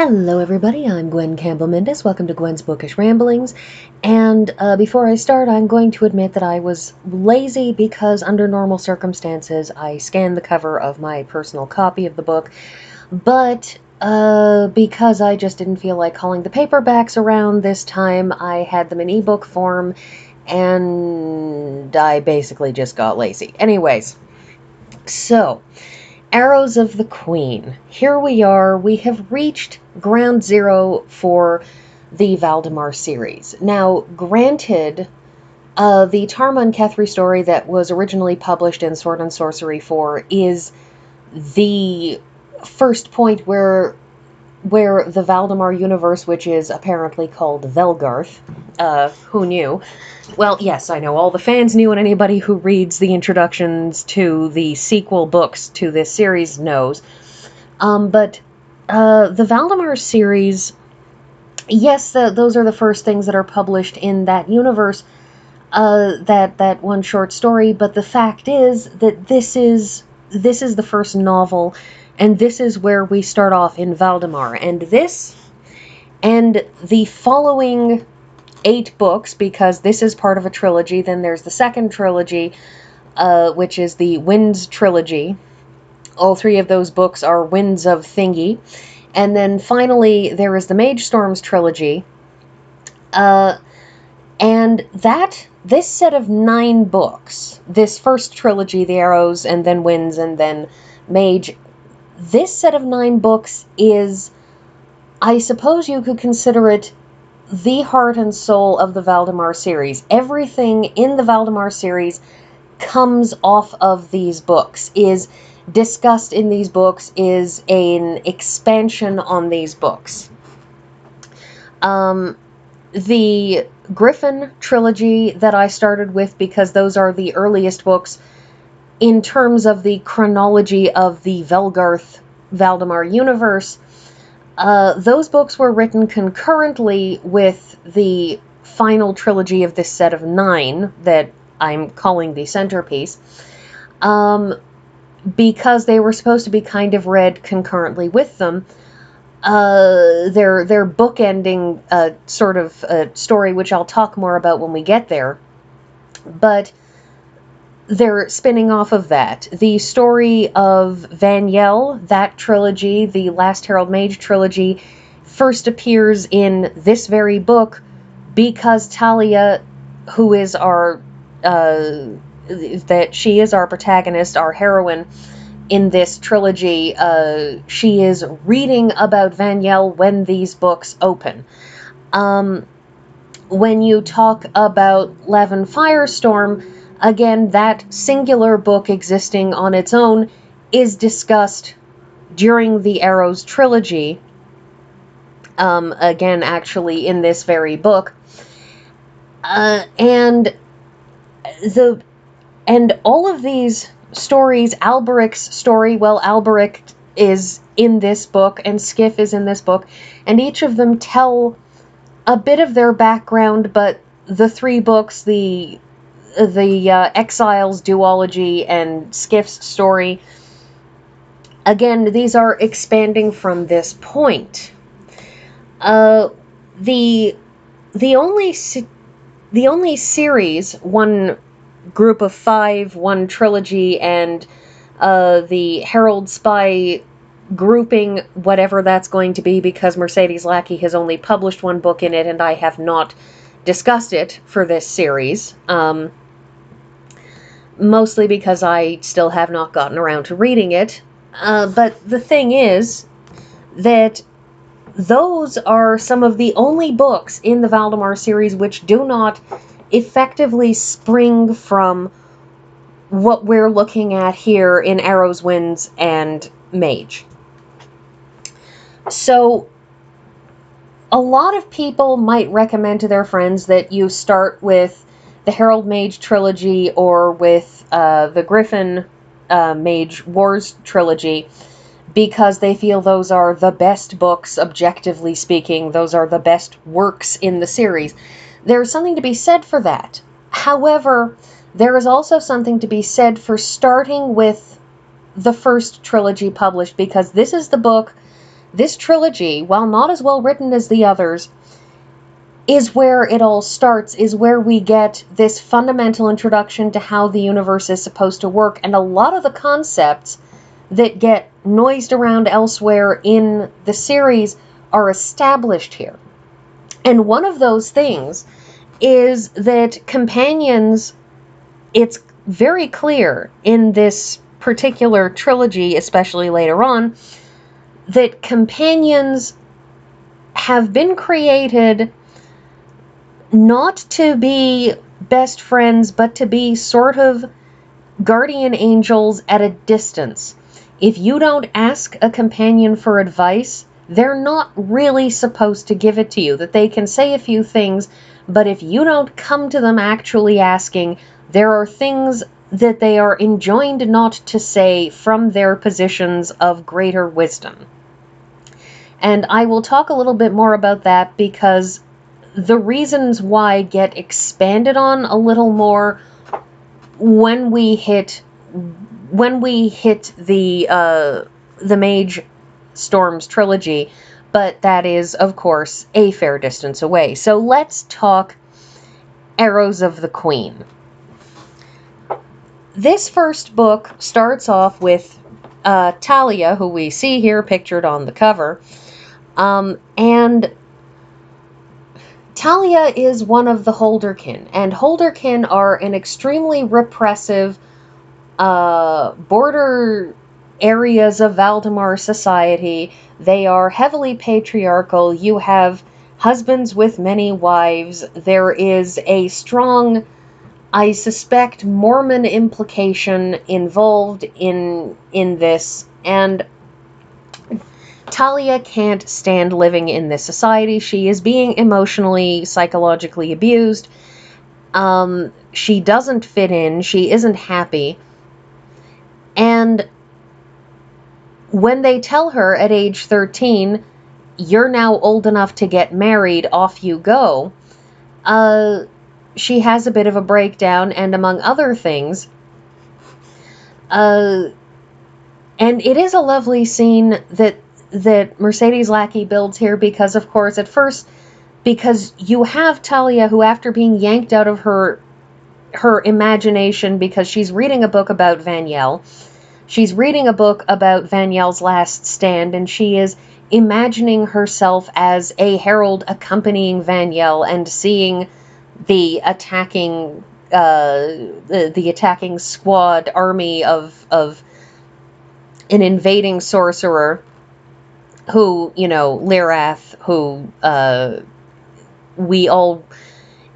Hello everybody, I'm Gwen Campbell-Mindes. Welcome to Gwen's Bookish Ramblings. And before I start, I'm going to admit that I was lazy because under normal circumstances I scanned the cover of my personal copy of the book, but because I just didn't feel like hauling the paperbacks around this time, I had them in ebook form, and I basically just got lazy. Anyways, so Arrows of the Queen. Here we are. We have reached ground zero for the Valdemar series. Now, granted, the Tarma and Kethri story that was originally published in Sword and Sorcery 4 is the first point where the Valdemar universe, which is apparently called Velgarth, who knew? Well, yes, I know all the fans knew, and anybody who reads the introductions to the sequel books to this series knows. But the Valdemar series, yes, those are the first things that are published in that universe, that one short story, but the fact is that this is the first novel, and this is where we start off in Valdemar, and this, and the following 8 books, because this is part of a trilogy. Then there's the second trilogy, which is the Winds trilogy. All 3 of those books are Winds of Thingy. And then finally, there is the Mage Storms trilogy. And this set of 9 books, this first trilogy, the Arrows, and then Winds, and then Mage, this set of 9 books is, I suppose you could consider it, the heart and soul of the Valdemar series. Everything in the Valdemar series comes off of these books, is discussed in these books, is an expansion on these books. The Griffin trilogy that I started with, because those are the earliest books in terms of the chronology of the Velgarth Valdemar universe, those books were written concurrently with the final trilogy of this set of 9 that I'm calling the centerpiece, because they were supposed to be kind of read concurrently with them. They're bookending sort of a story, which I'll talk more about when we get there, but they're spinning off of that. The story of Vaniel, that trilogy, the Last Herald Mage trilogy, first appears in this very book because Talia, who is our, that she is our protagonist, our heroine in this trilogy, she is reading about Vaniel when these books open. When you talk about Levin Firestorm, again, that singular book existing on its own is discussed during the Arrows trilogy, again, actually, in this very book. And all of these stories, Alberic's story, well, Alberic is in this book, and Skiff is in this book, and each of them tell a bit of their background, but the 3 books, the Exiles duology and Skiff's story, again, these are expanding from this point. The only series, one group of 5, one trilogy, and the Herald Spy grouping, whatever that's going to be, because Mercedes Lackey has only published 1 book in it, and I have not discussed it for this series. Mostly because I still have not gotten around to reading it. But the thing is that those are some of the only books in the Valdemar series which do not effectively spring from what we're looking at here in Arrows, Winds, and Mage. So a lot of people might recommend to their friends that you start with the Herald Mage trilogy or with the Griffin Mage Wars trilogy, because they feel those are the best books, objectively speaking. Those are the best works in the series. There's something to be said for that. However, there is also something to be said for starting with the first trilogy published, because this is the book This trilogy, while not as well written as the others, is where it all starts, is where we get this fundamental introduction to how the universe is supposed to work, and a lot of the concepts that get noised around elsewhere in the series are established here. And one of those things is that companions, it's very clear in this particular trilogy, especially later on, that companions have been created not to be best friends, but to be sort of guardian angels at a distance. If you don't ask a companion for advice, they're not really supposed to give it to you. That they can say a few things, but if you don't come to them actually asking, there are things that they are enjoined not to say from their positions of greater wisdom. And I will talk a little bit more about that because the reasons why get expanded on a little more when we hit the Mage Storms trilogy, but that is, of course, a fair distance away. So let's talk Arrows of the Queen. This first book starts off with Talia, who we see here pictured on the cover, and Talia is one of the Holderkin, and Holderkin are an extremely repressive border areas of Valdemar society. They are heavily patriarchal. You have husbands with many wives. There is a strong, I suspect, Mormon implication involved in this, and Talia can't stand living in this society. She is being emotionally, psychologically abused. She doesn't fit in. She isn't happy. And when they tell her at age 13, you're now old enough to get married, off you go, she has a bit of a breakdown, and among other things, and it is a lovely scene that Mercedes Lackey builds here, because, of course, at first, because you have Talia, who, after being yanked out of her imagination, because she's reading a book about Vanyel, she's reading a book about Vanyel's last stand, and she is imagining herself as a herald accompanying Vanyel and seeing the attacking squad army of an invading sorcerer, who, Lyrath, who we all,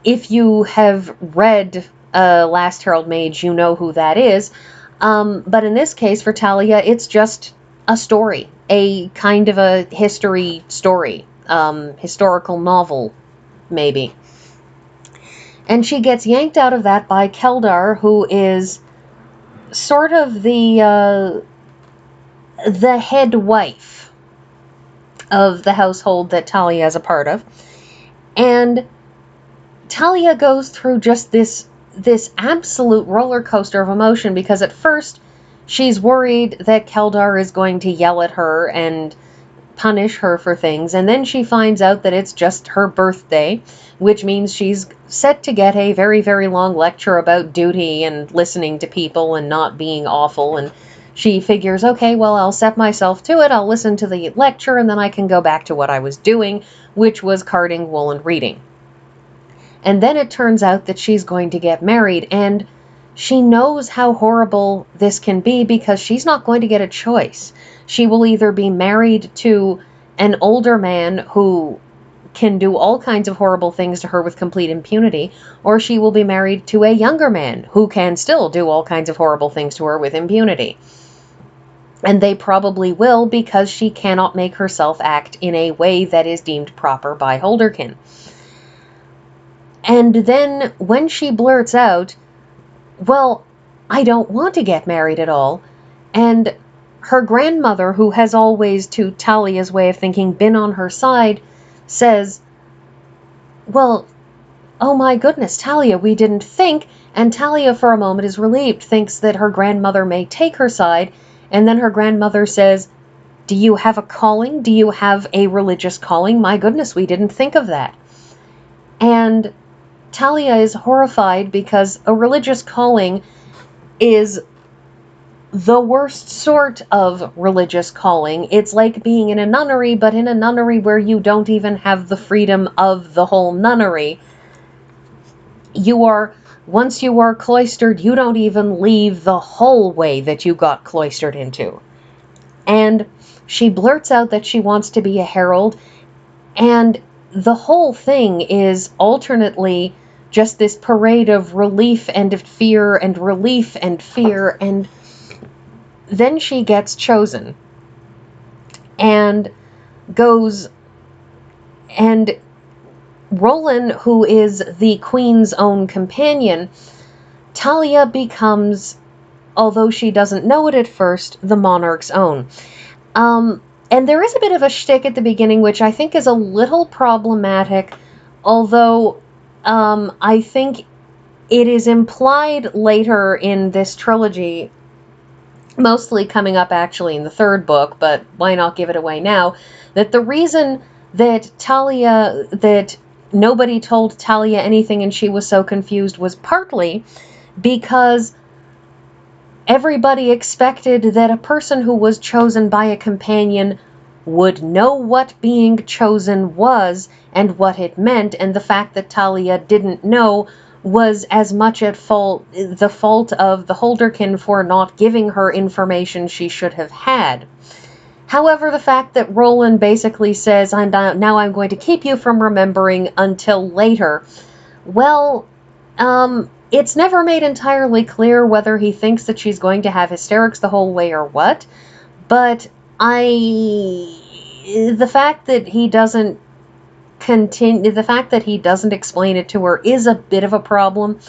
if you have read Last Herald Mage, you know who that is. But in this case, for Talia, it's just a story, a kind of a history story, historical novel, maybe. And she gets yanked out of that by Keldar, who is sort of the head wife of the household that Talia is a part of. And Talia goes through just this absolute roller coaster of emotion, because at first she's worried that Keldar is going to yell at her and punish her for things, and then she finds out that it's just her birthday, which means she's set to get a very, very long lecture about duty and listening to people and not being awful, and she figures, okay, well, I'll set myself to it, I'll listen to the lecture, and then I can go back to what I was doing, which was carding wool and reading. And then it turns out that she's going to get married, and she knows how horrible this can be, because she's not going to get a choice. She will either be married to an older man who can do all kinds of horrible things to her with complete impunity, or she will be married to a younger man who can still do all kinds of horrible things to her with impunity. And they probably will, because she cannot make herself act in a way that is deemed proper by Holderkin. And then when she blurts out, well, I don't want to get married at all, and her grandmother, who has always, to Talia's way of thinking, been on her side, says, well, oh my goodness, Talia, we didn't think, and Talia for a moment is relieved, thinks that her grandmother may take her side, and then her grandmother says, Do you have a calling? Do you have a religious calling? My goodness, we didn't think of that. And Talia is horrified because a religious calling is the worst sort of religious calling. It's like being in a nunnery, but in a nunnery where you don't even have the freedom of the whole nunnery. Once you are cloistered, you don't even leave the hallway that you got cloistered into. And she blurts out that she wants to be a herald, and the whole thing is alternately just this parade of relief and fear and relief and fear, and then she gets chosen and goes, and Roland, who is the queen's own companion, Talia becomes, although she doesn't know it at first, the monarch's own. And there is a bit of a shtick at the beginning, which I think is a little problematic, although I think it is implied later in this trilogy, mostly coming up actually in the third book, but why not give it away now, that the reason that nobody told Talia anything and she was so confused was partly because everybody expected that a person who was chosen by a companion would know what being chosen was and what it meant, and the fact that Talia didn't know was as much the fault of the Holderkin for not giving her information she should have had. However, the fact that Roland basically says, now I'm going to keep you from remembering until later, well, it's never made entirely clear whether he thinks that she's going to have hysterics the whole way or what, but the fact that he doesn't explain it to her is a bit of a problem,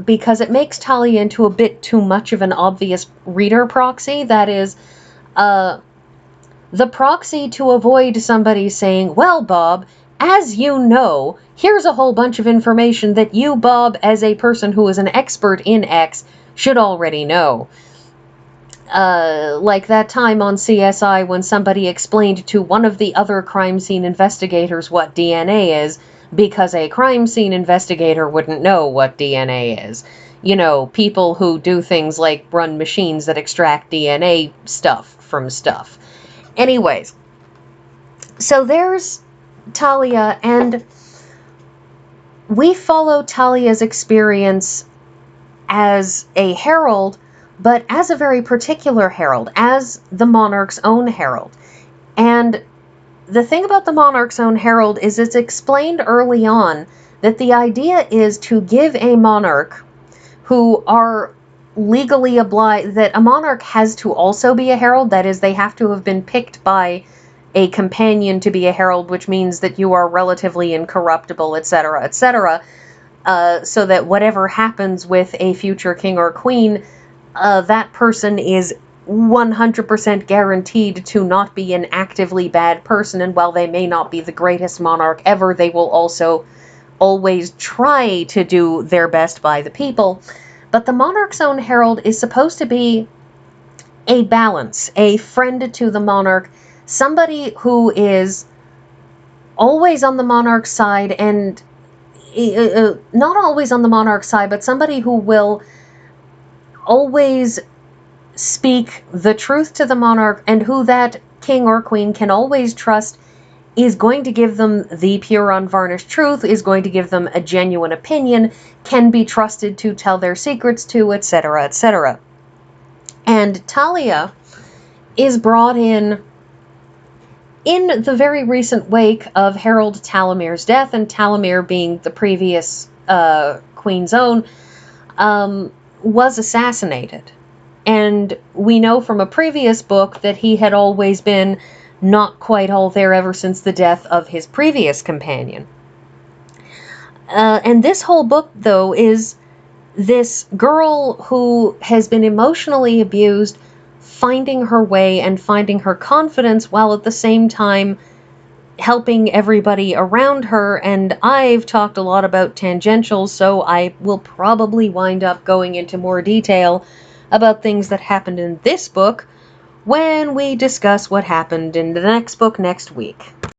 because it makes Talia into a bit too much of an obvious reader proxy. That is, the proxy to avoid somebody saying, well, Bob, as you know, here's a whole bunch of information that you, Bob, as a person who is an expert in X, should already know. Like that time on CSI when somebody explained to one of the other crime scene investigators what DNA is, because a crime scene investigator wouldn't know what DNA is. You know, people who do things like run machines that extract DNA stuff from stuff. Anyways, so there's Talia, and we follow Talia's experience as a herald, but as a very particular herald, as the monarch's own herald. And the thing about the monarch's own herald is it's explained early on that the idea is to give a monarch who are legally obliged, that a monarch has to also be a herald, that is, they have to have been picked by a companion to be a herald, which means that you are relatively incorruptible, etc., etc., so that whatever happens with a future king or queen, that person is 100% guaranteed to not be an actively bad person, and while they may not be the greatest monarch ever, they will also always try to do their best by the people. But the monarch's own herald is supposed to be a balance, a friend to the monarch, somebody who is always on the monarch's side, and not always on the monarch's side, but somebody who will always speak the truth to the monarch, and who that king or queen can always trust is going to give them the pure, unvarnished truth, is going to give them a genuine opinion, can be trusted to tell their secrets to, etc., etc. And Talia is brought in the very recent wake of Harold Talamir's death, and Talimir, being the previous queen's own, was assassinated. And we know from a previous book that he had always been not quite all there ever since the death of his previous companion. And this whole book, though, is this girl who has been emotionally abused finding her way and finding her confidence, while at the same time helping everybody around her. And I've talked a lot about tangentials, so I will probably wind up going into more detail about things that happened in this book, when we discuss what happened in the next book next week.